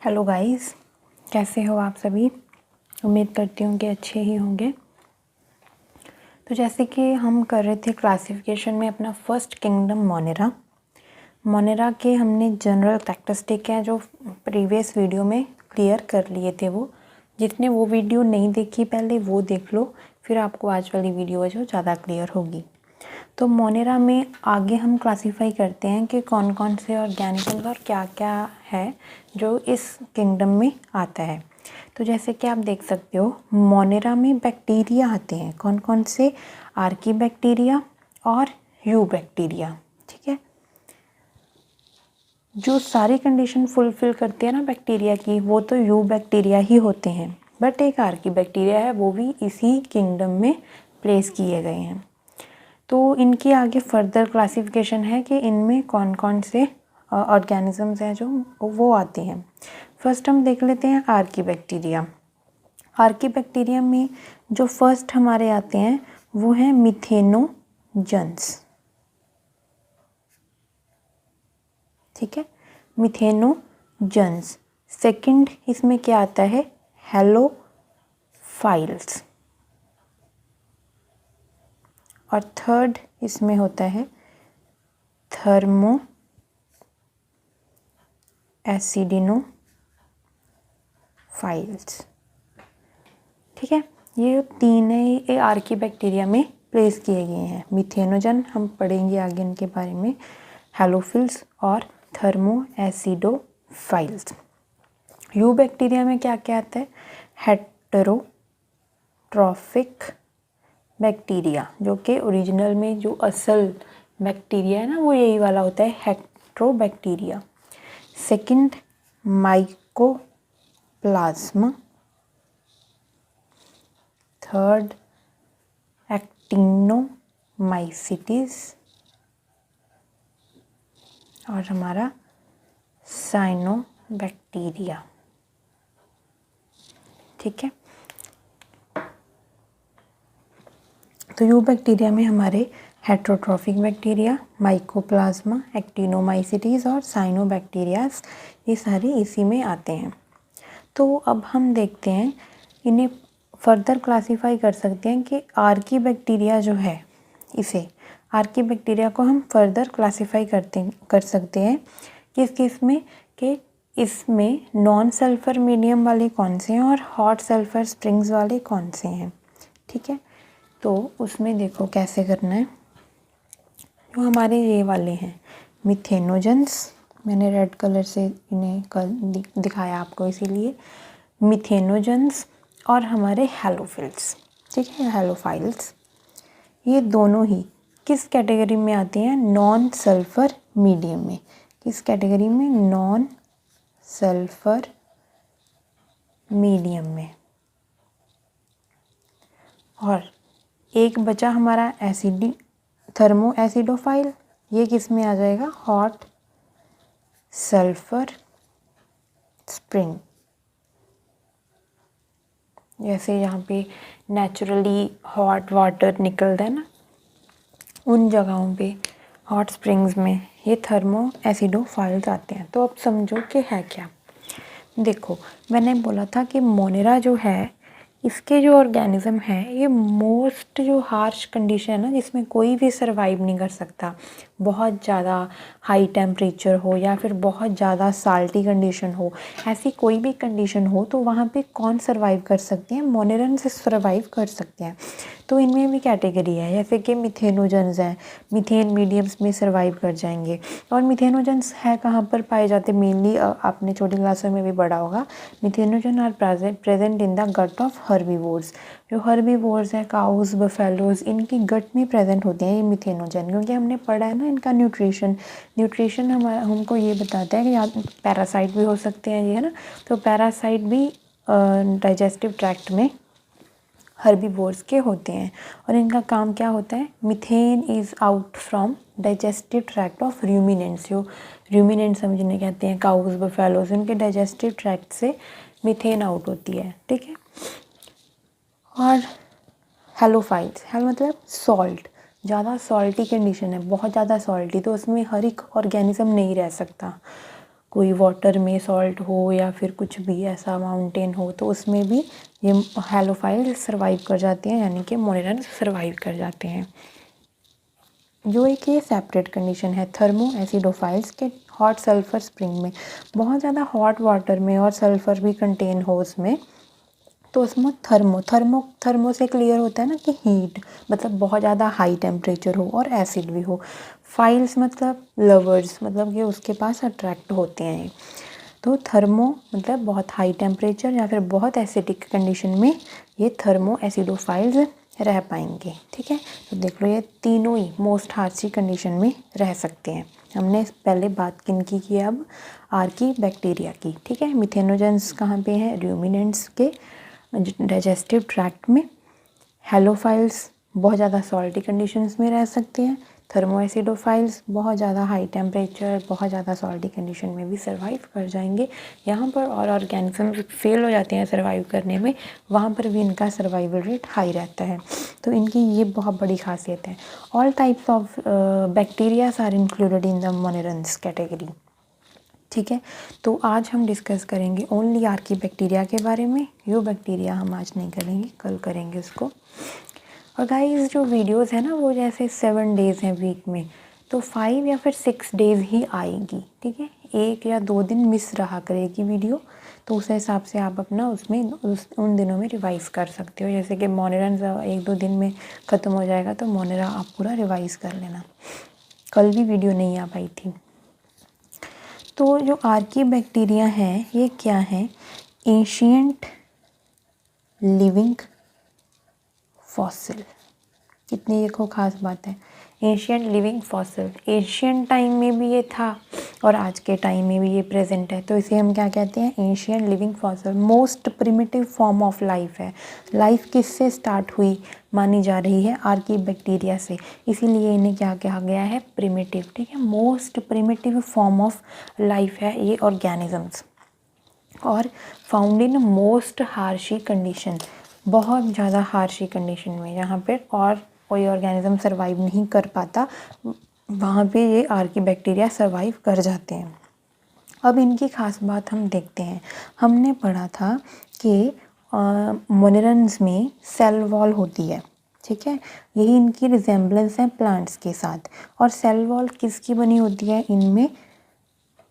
Hello guys, कैसे हो आप सभी। उम्मीद करती हूँ कि अच्छे ही होंगे। तो जैसे कि हम कर रहे थे क्लासिफिकेशन में अपना फर्स्ट किंगडम मोनेरा के हमने जनरल कैरेक्टरिस्टिक हैं जो प्रीवियस वीडियो में क्लियर कर लिए थे। वो जितने वो वीडियो नहीं देखी पहले वो देख लो, फिर आपको आज वाली वीडियो जो ज़्यादा क्लियर होगी। तो मोनेरा में आगे हम क्लासीफाई करते हैं कि कौन कौन से ऑर्गेनिजम्स और क्या क्या है जो इस किंगडम में आता है। तो जैसे कि आप देख सकते हो मोनेरा में बैक्टीरिया आते हैं। कौन कौन से? आर्की बैक्टीरिया और यू बैक्टीरिया। ठीक है, जो सारी कंडीशन फुलफिल करते हैं ना बैक्टीरिया की, वो तो यू बैक्टीरिया ही होते हैं। बट एक आर्की बैक्टीरिया है, वो भी इसी किंगडम में प्लेस किए गए हैं। तो इनकी आगे फर्दर क्लासिफिकेशन है कि इनमें कौन कौन से ऑर्गेनिजम्स हैं जो वो आते हैं। फर्स्ट हम देख लेते हैं आर्की बैक्टीरिया। आर्की बैक्टीरिया में जो फर्स्ट हमारे आते हैं वो हैं मिथेनोजन्स। ठीक है, मिथेनोजन्स। सेकंड इसमें क्या आता है? हेलोफाइल्स। और थर्ड इसमें होता है थर्मो एसिडिनोफाइल्स। ठीक है, ये तीन ये आर्की बैक्टीरिया में प्लेस किए गए हैं। मिथेनोजन हम पढ़ेंगे आगे इनके बारे में, हेलोफिल्स और थर्मो एसिडोफाइल्स। यू बैक्टीरिया में क्या क्या आता है? हेटेरोट्रॉफिक बैक्टीरिया, जो कि ओरिजिनल में जो असल बैक्टीरिया है ना वो यही वाला होता है, heterobacteria. Second mycoplasma. Third actinomycetes और हमारा साइनोबैक्टीरिया। ठीक है, तो यू बैक्टीरिया में हमारे हेटेरोट्रॉफिक बैक्टीरिया, माइकोप्लाज्मा, एक्टिनोमाइसिटीज और साइनोबैक्टीरियाज, ये सारे इसी में आते हैं। तो अब हम देखते हैं इन्हें फर्दर क्लासीफाई कर सकते हैं कि आर्की बैक्टीरिया जो है, इसे आर्की बैक्टीरिया को हम फर्दर क्लासीफाई कर सकते हैं किस किस में, कि इसमें नॉन सल्फर मीडियम वाले कौन से हैं और हॉट सल्फर स्प्रिंग्स वाले कौन से हैं। ठीक है, तो उसमें देखो कैसे करना है। जो हमारे ये वाले हैं मिथेनोजन्स, मैंने रेड कलर से इन्हें दिखाया आपको इसीलिए, मिथेनोजन्स और हमारे हेलोफिल्स। ठीक है, हेलोफाइल्स, ये दोनों ही किस कैटेगरी में आते हैं? नॉन सल्फर मीडियम में। किस कैटेगरी में? नॉन सल्फर मीडियम में। और एक बचा हमारा थर्मो एसिडोफाइल, ये किस में आ जाएगा? Hot sulphur spring. जैसे यहाँ पे नेचुरली हॉट वाटर निकलता है ना, उन जगहों पे हॉट स्प्रिंग्स में ये थर्मो एसिडोफाइल्स आते हैं। तो अब समझो कि है क्या। देखो, मैंने बोला था कि मोनेरा जो है, इसके जो ऑर्गेनिज्म है ये मोस्ट जो हार्श कंडीशन है ना, जिसमें कोई भी सरवाइव नहीं कर सकता, बहुत ज़्यादा हाई टेम्परेचर हो या फिर बहुत ज़्यादा साल्टी कंडीशन हो, ऐसी कोई भी कंडीशन हो तो वहाँ पे कौन सरवाइव कर सकते हैं? मोनेरन से सरवाइव कर सकते हैं। तो इनमें भी कैटेगरी है, जैसे कि मिथेनोजन्स हैं, मिथेन मीडियम्स में सरवाइव कर जाएंगे। और मिथेनोजन्स है कहाँ पर पाए जाते? मेनली आपने छोटी क्लासों में भी पढ़ा होगा, methanogen are present in the gut of herbivores. जो हर्बीवोर्स हैं, काउज, बफेलोज, इनकी गट में प्रेजेंट होते हैं ये मिथेनोजन, क्योंकि हमने पढ़ा है ना इनका न्यूट्रिशन हमारा हमको ये बताता है कि या पैरासाइट भी हो सकते हैं ये, है ना। तो पैरासाइट भी डाइजेस्टिव ट्रैक्ट में हर्बीवोर्स के होते हैं और इनका काम क्या होता है? Methane is out from digestive tract of ruminants. जो रूमिनेंट्स हम जिन्हें कहते हैं काउज, बफेलोज, उनके डाइजेस्टिव ट्रैक्ट से मिथेन आउट होती है। ठीक है, और हेलोफाइल्स, हेलो मतलब सॉल्ट, ज़्यादा सॉल्टी कंडीशन है, बहुत ज़्यादा सॉल्टी, तो उसमें हर एक ऑर्गेनिज्म नहीं रह सकता। कोई वाटर में सॉल्ट हो या फिर कुछ भी ऐसा माउंटेन हो तो उसमें भी ये हैलोफाइल्स सर्वाइव कर जाते हैं, यानी कि मोनेरन्स सर्वाइव कर जाते हैं। जो एक ये सेपरेट कंडीशन है थर्मो एसिडोफाइल्स के हॉट सल्फर स्प्रिंग में, बहुत ज़्यादा हॉट वाटर में और सल्फर भी कंटेन हो उसमें, तो उसमें थर्मो से क्लियर होता है ना कि हीट, मतलब बहुत ज़्यादा हाई टेम्परेचर हो और एसिड भी हो। फाइल्स मतलब लवर्स, मतलब ये उसके पास अट्रैक्ट होते हैं। तो थर्मो मतलब बहुत हाई टेम्परेचर या फिर बहुत एसिडिक कंडीशन में ये थर्मो एसिडोफाइल्स रह पाएंगे। ठीक है, तो देख लो ये तीनों ही मोस्ट हार्शी कंडीशन में रह सकते हैं। हमने पहले बात किनकी की, अब आर्की बैक्टीरिया की। ठीक है, मिथेनोजेंस कहाँ पे हैं, रूमिनेंट्स के डाइजेस्टिव ट्रैक्ट में। हेलोफाइल्स बहुत ज़्यादा सॉल्टी कंडीशंस में रह सकते हैं। थर्मोएसिडोफाइल्स बहुत ज़्यादा हाई टेम्परेचर, बहुत ज़्यादा सॉल्टी कंडीशन में भी सर्वाइव कर जाएंगे। यहाँ पर और ऑर्गेनिज्म फेल हो जाते हैं सर्वाइव करने में, वहाँ पर भी इनका सर्वाइवल रेट हाई रहता है। तो इनकी ये बहुत बड़ी खासियत है। All types of bacterias are included in the monerans category. ठीक है, तो आज हम डिस्कस करेंगे ओनली आर्की बैक्टीरिया के बारे में। यो बैक्टीरिया हम आज नहीं करेंगे, कल करेंगे उसको। और गाइस जो वीडियोस है ना वो जैसे 7 डेज़ हैं वीक में, तो 5 या फिर 6 डेज़ ही आएगी। ठीक है, 1 या 2 दिन मिस रहा करेगी वीडियो, तो उस हिसाब से आप अपना उसमें उन दिनों में रिवाइज़ कर सकते हो। जैसे कि मोनेरन्स 1-2 दिन में ख़त्म हो जाएगा, तो मोनेरा आप पूरा रिवाइज़ कर लेना। कल भी वीडियो नहीं आ पाई थी। तो जो आर्की बैक्टीरिया है ये क्या है, एशियंट लिविंग फॉसिल। कितनी देखो खास बात है, ancient living fossil. Ancient time में भी ये था और आज के टाइम में भी ये प्रेजेंट है, तो इसे हम क्या कहते हैं, ancient living fossil. Most primitive form of life है। लाइफ किससे स्टार्ट हुई मानी जा रही है, आर्की बैक्टीरिया से, इसीलिए इन्हें क्या कहा गया है, प्रिमिटिव। ठीक है, most primitive form of life है ये ऑर्गेनिजम्स, और found in most harshy condition, बहुत ज़्यादा हार्शी कंडीशन में, जहाँ पे और कोई ऑर्गेनिज्म सर्वाइव नहीं कर पाता, वहाँ पे ये आर्की बैक्टीरिया सर्वाइव कर जाते हैं। अब इनकी खास बात हम देखते हैं। हमने पढ़ा था कि मोनेरन्स में सेल वॉल होती है। ठीक है, यही इनकी रिजेम्बलेंस है प्लांट्स के साथ। और सेल वॉल किसकी बनी होती है, इनमें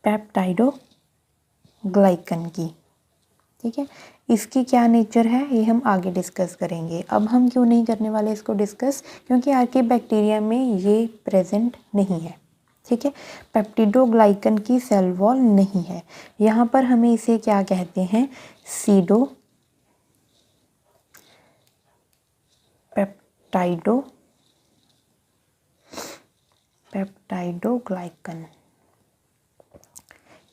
पेप्टाइडो ग्लाइकन की। ठीक है, इसकी क्या नेचर है ये हम आगे डिस्कस करेंगे। अब हम क्यों नहीं करने वाले इसको डिस्कस, क्योंकि आर्की बैक्टीरिया में ये प्रेजेंट नहीं है। ठीक है, पेप्टिडोग्लाइकन की सेल वॉल नहीं है। यहाँ पर हमें इसे क्या कहते हैं, सीडो पेप्टाइडोग्लाइकन।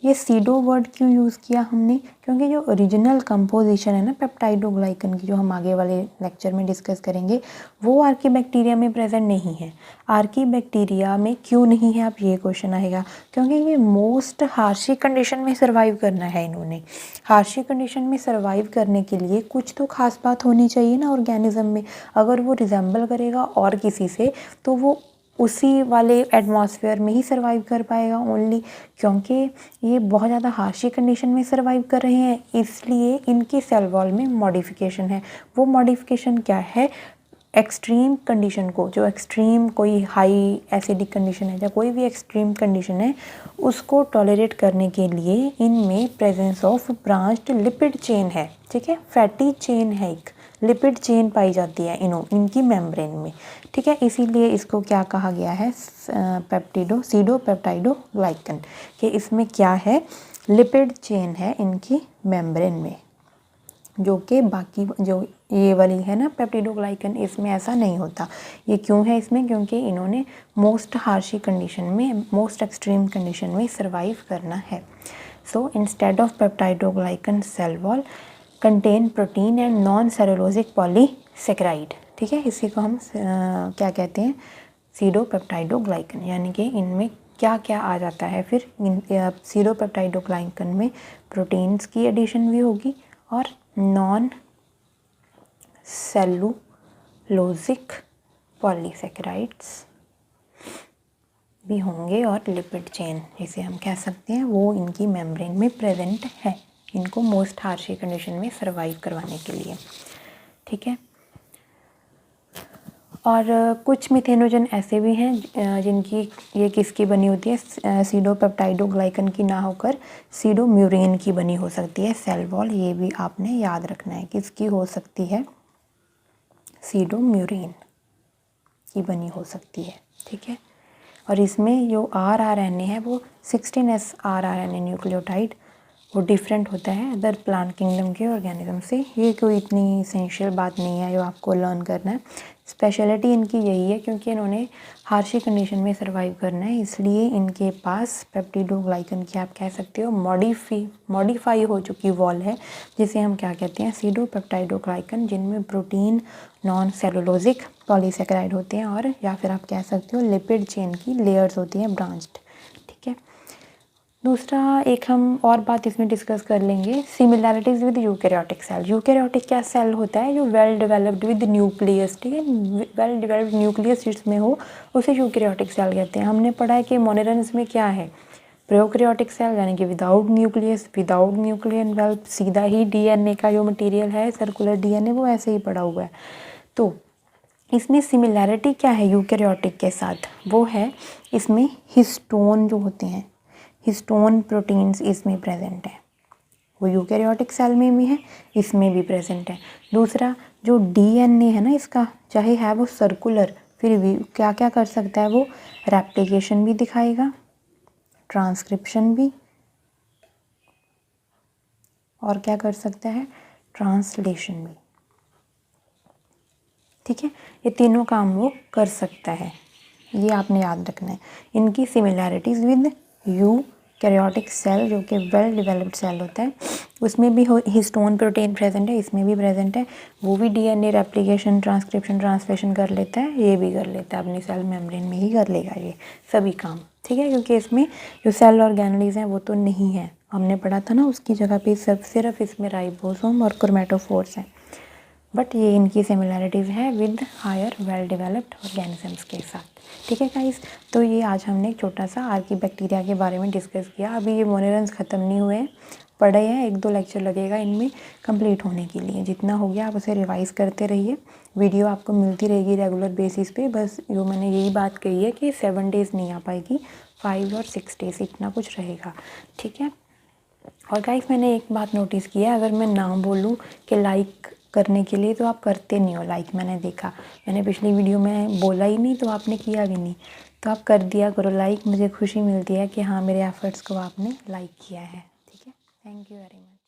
ये सीडो वर्ड क्यों यूज़ किया हमने, क्योंकि जो ओरिजिनल कंपोजिशन है ना पेप्टाइडोग्लाइकन की, जो हम आगे वाले लेक्चर में डिस्कस करेंगे, वो आर्की बैक्टीरिया में प्रेजेंट नहीं है। आर्की बैक्टीरिया में क्यों नहीं है, आप ये क्वेश्चन आएगा, क्योंकि ये मोस्ट हार्शी कंडीशन में सर्वाइव करना है इन्होंने। हार्शी कंडीशन में सर्वाइव करने के लिए कुछ तो खास बात होनी चाहिए ना ऑर्गेनिज्म में। अगर वो रिजेंबल करेगा और किसी से, तो वो उसी वाले एटमॉस्फेयर में ही सर्वाइव कर पाएगा ओनली, क्योंकि ये बहुत ज़्यादा हार्शी कंडीशन में सर्वाइव कर रहे हैं, इसलिए इनकी सेल वॉल में मॉडिफिकेशन है। वो मॉडिफिकेशन क्या है, एक्सट्रीम कंडीशन को, जो एक्सट्रीम कोई हाई एसिडिक कंडीशन है या कोई भी एक्सट्रीम कंडीशन है, उसको टॉलरेट करने के लिए इनमें presence of branched lipid chain है। ठीक है, फैटी चेन है, एक लिपिड चेन पाई जाती है इनकी मेम्ब्रेन में। ठीक है, इसीलिए इसको क्या कहा गया है, सीडो पेप्टाइडोग्लाइकन, कि इसमें क्या है, लिपिड चेन है इनकी मेम्ब्रेन में, जो कि बाकी जो ये वाली है ना पेप्टिडोग्लाइकन, इसमें ऐसा नहीं होता। ये क्यों है इसमें, क्योंकि इन्होंने मोस्ट हार्शी कंडीशन में, मोस्ट एक्सट्रीम कंडीशन में सर्वाइव करना है। So instead of peptidoglycan cell wall contain protein and non cellulosic polysaccharide. ठीक है, इसी को हम क्या कहते हैं, सीडो पेप्टाइडोग्लाइकन, यानी कि इनमें क्या क्या आ जाता है फिर, सीडो पेप्टाइडोग्लाइकन में प्रोटीन्स की एडिशन भी होगी और नॉन सेलुलोजिक पॉलीसेकेराइड्स भी होंगे और लिपिड चेन जिसे हम कह सकते हैं वो इनकी मेम्ब्रेन में प्रेजेंट है, इनको मोस्ट हार्शी कंडीशन में सर्वाइव करवाने के लिए। ठीक है। और कुछ मिथेनोजन ऐसे भी हैं जिनकी ये किसकी बनी होती है, सीडोपेप्टाइडोग्लाइकन की ना होकर सीडोम्यूरेन की बनी हो सकती है सेल वॉल। ये भी आपने याद रखना है, किसकी हो सकती है, सीडोम्यूरेन की बनी हो सकती है। ठीक है। और इसमें जो rRNA है वो 16S rRNA न्यूक्लियोटाइड वो डिफरेंट होता है अदर प्लांट किंगडम के ऑर्गेनिज्म से। ये कोई इतनी इसेंशियल बात नहीं है जो आपको लर्न करना है। स्पेशलिटी इनकी यही है क्योंकि इन्होंने हार्शी कंडीशन में सर्वाइव करना है, इसलिए इनके पास पेप्टिडोग्लाइकन की आप कह सकते हो मॉडिफाई हो चुकी वॉल है, जिसे हम क्या कहते हैं, सीडोपेप्टाइडोग्लाइकन, जिनमें प्रोटीन नॉन सेलुलोजिक पॉलीसेकेराइड होते हैं और या फिर आप कह सकते हो लिपिड चेन की लेयर्स होती हैं ब्रांच्ड। ठीक है। दूसरा एक हम और बात इसमें डिस्कस कर लेंगे, similarities with eukaryotic cell. Eukaryotic क्या सेल होता है, जो वेल डेवलप्ड विद न्यूक्लियस। ठीक है। वेल डेवलप्ड न्यूक्लियस जिसमें हो उसे यूकैरियोटिक सेल कहते हैं। हमने पढ़ा है कि मोनेरन्स में क्या है, प्रोकैरियोटिक सेल यानी कि without nucleus, without nuclear envelop, सीधा ही डीएनए का जो मटेरियल है सर्कुलर डीएनए वो ऐसे ही पड़ा हुआ है। तो इसमें सिमिलैरिटी क्या है यूकैरियोटिक के साथ, वो है इसमें हिस्टोन जो होते हैं, हिस्टोन प्रोटीन्स इसमें प्रेजेंट है। वो यूकैरियोटिक सेल में भी है, इसमें भी प्रेजेंट है। दूसरा जो डीएनए है ना इसका, चाहे है वो सर्कुलर, फिर भी क्या क्या कर सकता है, वो रेप्लिकेशन भी दिखाएगा, ट्रांसक्रिप्शन भी, और क्या कर सकता है, ट्रांसलेशन भी। ठीक है। ये तीनों काम वो कर सकता है, ये आपने याद रखना है। इनकी सिमिलैरिटीज़ विद यूकैरियोटिक सेल जो कि वेल डेवलप्ड सेल होता है, उसमें भी हिस्टोन प्रोटीन प्रेजेंट है, इसमें भी प्रेजेंट है। वो भी डीएनए रेप्लिकेशन, ट्रांसक्रिप्शन, ट्रांसलेशन कर लेता है, ये भी कर लेता है, अपनी सेल मेम्ब्रेन में ही कर लेगा ये सभी काम। ठीक है। क्योंकि इसमें जो सेल ऑर्गेनेल्स हैं वो तो नहीं है, हमने पढ़ा था ना, उसकी जगह पे सिर्फ इसमें राइबोसोम और क्रोमेटोफोर्स हैं। बट ये इनकी सिमिलैरिटीज़ है with higher well developed organisms के साथ। ठीक है गाइस, तो ये आज हमने एक छोटा सा आर्कीबैक्टीरिया के बारे में डिस्कस किया। अभी ये मोनेरन्स ख़त्म नहीं हुए हैं, पढ़े हैं, 1-2 लेक्चर लगेगा इनमें कंप्लीट होने के लिए। जितना हो गया आप उसे रिवाइज़ करते रहिए, वीडियो आपको मिलती रहेगी रेगुलर बेसिस पे। बस जो मैंने यही बात कही है कि 7 डेज़ नहीं आ पाएगी, 5 और 6 डेज़ इतना कुछ रहेगा। ठीक है। और गाइस मैंने एक बात नोटिस की है, अगर मैं ना बोलूँ कि लाइक करने के लिए तो आप करते नहीं हो लाइक। मैंने देखा, मैंने पिछली वीडियो में बोला ही नहीं तो आपने किया भी नहीं, तो आप कर दिया करो लाइक, मुझे खुशी मिलती है कि हाँ मेरे एफर्ट्स को आपने लाइक किया है। ठीक है। Thank you very much.